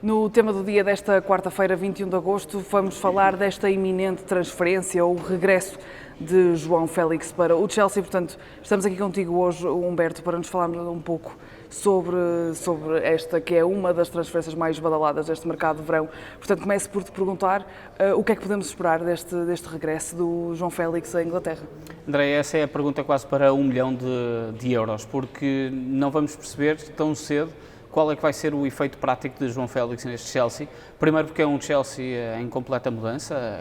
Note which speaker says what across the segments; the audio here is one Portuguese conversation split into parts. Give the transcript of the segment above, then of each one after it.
Speaker 1: No tema do dia desta quarta-feira, 21 de agosto, vamos falar desta iminente transferência ou regresso de João Félix para o Chelsea. Portanto, estamos aqui contigo hoje, Humberto, para nos falarmos um pouco sobre esta que é uma das transferências mais badaladas deste mercado de verão. Portanto, começo por te perguntar o que é que podemos esperar deste regresso do João Félix à Inglaterra?
Speaker 2: André, essa é a pergunta quase para 1 milhão de euros, porque não vamos perceber tão cedo qual é que vai ser o efeito prático de João Félix neste Chelsea. Primeiro porque é um Chelsea em completa mudança,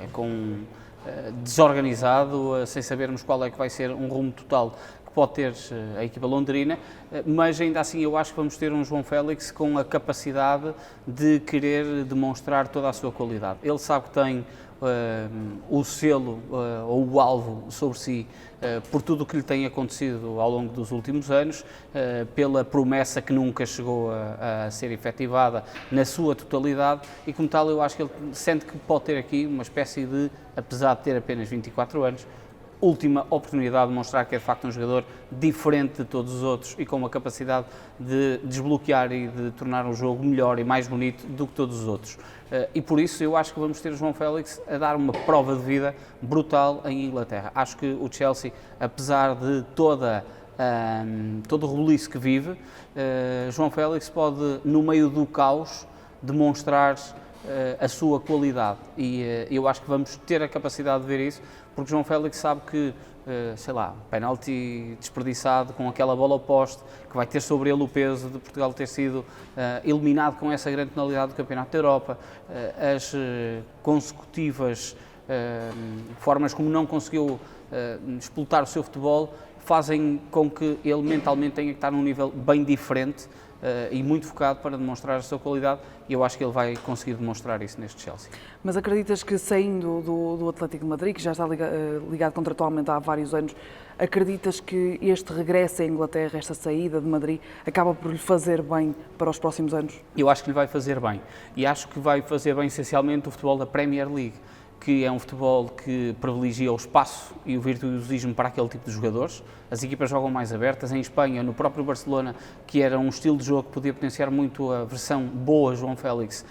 Speaker 2: desorganizado, sem sabermos qual é que vai ser um rumo total que pode ter a equipa londrina, mas ainda assim eu acho que vamos ter um João Félix com a capacidade de querer demonstrar toda a sua qualidade. Ele sabe que tem o selo ou o alvo sobre si por tudo o que lhe tem acontecido ao longo dos últimos anos, pela promessa que nunca chegou a ser efetivada na sua totalidade e como tal eu acho que ele sente que pode ter aqui uma espécie de, apesar de ter apenas 24 anos, última oportunidade de mostrar que é de facto um jogador diferente de todos os outros e com uma capacidade de desbloquear e de tornar o jogo melhor e mais bonito do que todos os outros. E por isso eu acho que vamos ter o João Félix a dar uma prova de vida brutal em Inglaterra. Acho que o Chelsea, apesar de todo o rebuliço que vive, João Félix pode, no meio do caos, demonstrar a sua qualidade e eu acho que vamos ter a capacidade de ver isso, porque João Félix sabe que, sei lá, penalti desperdiçado com aquela bola ao poste, que vai ter sobre ele o peso de Portugal ter sido eliminado com essa grande penalidade do Campeonato da Europa, as consecutivas formas como não conseguiu explotar o seu futebol, fazem com que ele mentalmente tenha que estar num nível bem diferente e muito focado para demonstrar a sua qualidade e eu acho que ele vai conseguir demonstrar isso neste Chelsea.
Speaker 1: Mas acreditas que saindo do Atlético de Madrid, que já está ligado contratualmente há vários anos, acreditas que este regresso à Inglaterra, esta saída de Madrid, acaba por lhe fazer bem para os próximos anos?
Speaker 2: Eu acho que lhe vai fazer bem e acho que vai fazer bem essencialmente o futebol da Premier League, que é um futebol que privilegia o espaço e o virtuosismo para aquele tipo de jogadores. As equipas jogam mais abertas. Em Espanha, no próprio Barcelona, que era um estilo de jogo que podia potenciar muito a versão boa João Félix,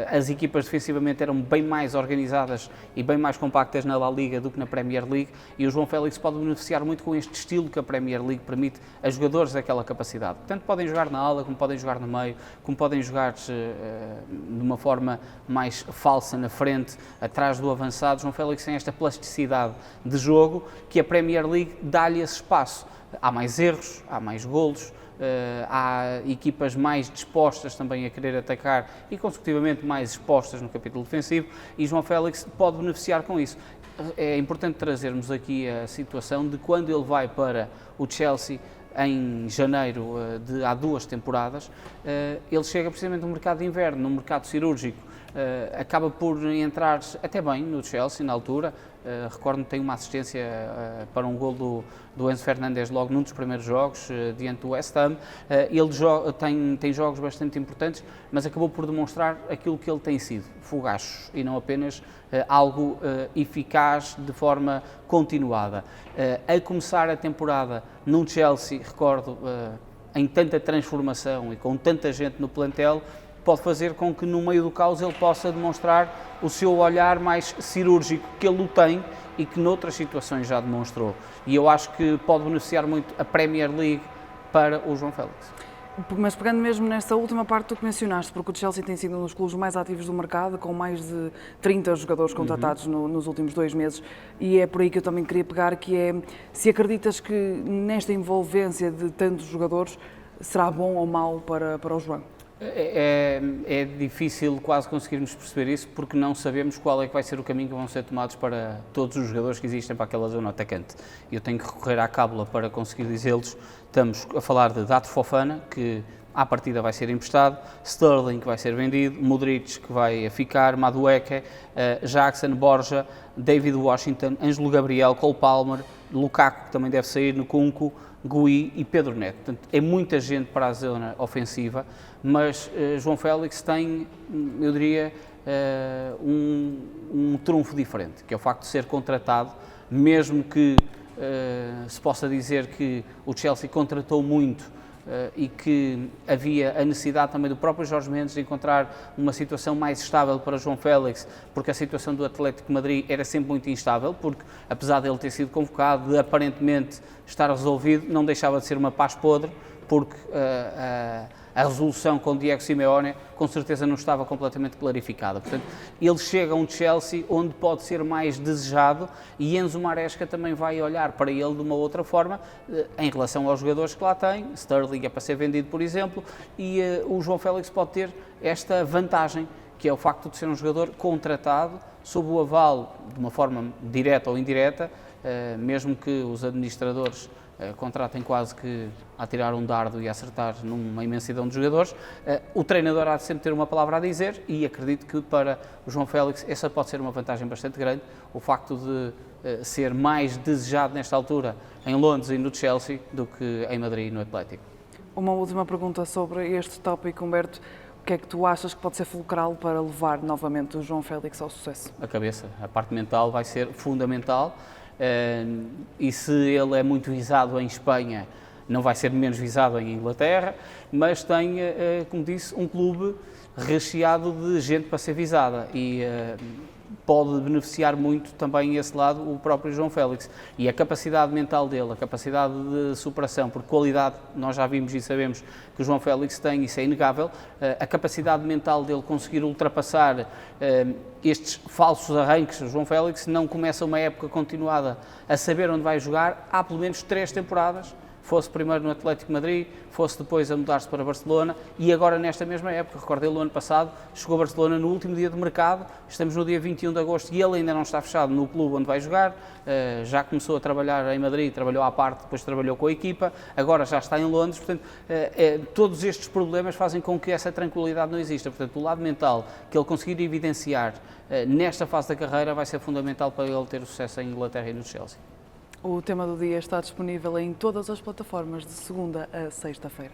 Speaker 2: as equipas defensivamente eram bem mais organizadas e bem mais compactas na La Liga do que na Premier League e o João Félix pode beneficiar muito com este estilo que a Premier League permite a jogadores daquela capacidade. Tanto podem jogar na ala, como podem jogar no meio, como podem jogar de uma forma mais falsa na frente, atrás do avançado. João Félix tem esta plasticidade de jogo que a Premier League dá-lhe esse espaço. Há mais erros, há mais golos, há equipas mais dispostas também a querer atacar e consecutivamente mais expostas no capítulo defensivo e João Félix pode beneficiar com isso. É importante trazermos aqui a situação de quando ele vai para o Chelsea em janeiro de há 2 temporadas, ele chega precisamente no mercado de inverno, no mercado cirúrgico, acaba por entrar até bem no Chelsea na altura. Recordo-me que tem uma assistência para um gol do Enzo Fernandes logo num dos primeiros jogos, diante do West Ham. Ele tem jogos bastante importantes, mas acabou por demonstrar aquilo que ele tem sido, fogachos, e não apenas algo eficaz de forma continuada. A começar a temporada num Chelsea, recordo, em tanta transformação e com tanta gente no plantel, pode fazer com que no meio do caos ele possa demonstrar o seu olhar mais cirúrgico que ele o tem e que noutras situações já demonstrou. E eu acho que pode beneficiar muito a Premier League para o João Félix.
Speaker 1: Mas pegando mesmo nesta última parte que mencionaste, porque o Chelsea tem sido um dos clubes mais ativos do mercado, com mais de 30 jogadores contratados nos últimos 2 meses, e é por aí que eu também queria pegar, que é se acreditas que nesta envolvência de tantos jogadores será bom ou mau para o João?
Speaker 2: É difícil quase conseguirmos perceber isso porque não sabemos qual é que vai ser o caminho que vão ser tomados para todos os jogadores que existem para aquela zona atacante. Eu tenho que recorrer à cábula para conseguir dizê-los. Estamos a falar de Dato Fofana, que à partida vai ser emprestado, Sterling, que vai ser vendido, Modric, que vai ficar, Madueke, Jackson, Borja, David Washington, Ângelo Gabriel, Cole Palmer, Lukaku, que também deve sair, Nkunku, Gui e Pedro Neto. Portanto, é muita gente para a zona ofensiva, mas João Félix tem, eu diria, um trunfo diferente, que é o facto de ser contratado, mesmo que se possa dizer que o Chelsea contratou muito e que havia a necessidade também do próprio Jorge Mendes de encontrar uma situação mais estável para João Félix, porque a situação do Atlético de Madrid era sempre muito instável, porque apesar dele ter sido convocado, de aparentemente estar resolvido, não deixava de ser uma paz podre, porque a resolução com Diego Simeone com certeza não estava completamente clarificada. Portanto, ele chega a um Chelsea onde pode ser mais desejado e Enzo Maresca também vai olhar para ele de uma outra forma em relação aos jogadores que lá tem. Sterling é para ser vendido, por exemplo, e o João Félix pode ter esta vantagem, que é o facto de ser um jogador contratado sob o aval, de uma forma direta ou indireta, mesmo que os administradores contratem quase que a tirar um dardo e a acertar numa imensidão de jogadores, o treinador há de sempre ter uma palavra a dizer e acredito que para o João Félix essa pode ser uma vantagem bastante grande, o facto de ser mais desejado nesta altura em Londres e no Chelsea do que em Madrid e no Atlético.
Speaker 1: Uma última pergunta sobre este tópico, Humberto. O que é que tu achas que pode ser fulcral para levar novamente o João Félix ao sucesso?
Speaker 2: A cabeça, a parte mental vai ser fundamental. E se ele é muito visado em Espanha, não vai ser menos visado em Inglaterra, mas tem, como disse, um clube recheado de gente para ser visada e pode beneficiar muito também esse lado o próprio João Félix. E a capacidade mental dele, a capacidade de superação, por qualidade, nós já vimos e sabemos que o João Félix tem, isso é inegável, a capacidade mental dele conseguir ultrapassar estes falsos arranques. O João Félix não começa uma época continuada a saber onde vai jogar, há pelo menos 3 temporadas, fosse primeiro no Atlético de Madrid, fosse depois a mudar-se para Barcelona e agora nesta mesma época, recordei o ano passado, chegou a Barcelona no último dia de mercado, estamos no dia 21 de agosto e ele ainda não está fechado no clube onde vai jogar, já começou a trabalhar em Madrid, trabalhou à parte, depois trabalhou com a equipa, agora já está em Londres, portanto, todos estes problemas fazem com que essa tranquilidade não exista, portanto, o lado mental que ele conseguir evidenciar nesta fase da carreira vai ser fundamental para ele ter sucesso em Inglaterra e no Chelsea.
Speaker 1: O tema do dia está disponível em todas as plataformas de segunda a sexta-feira.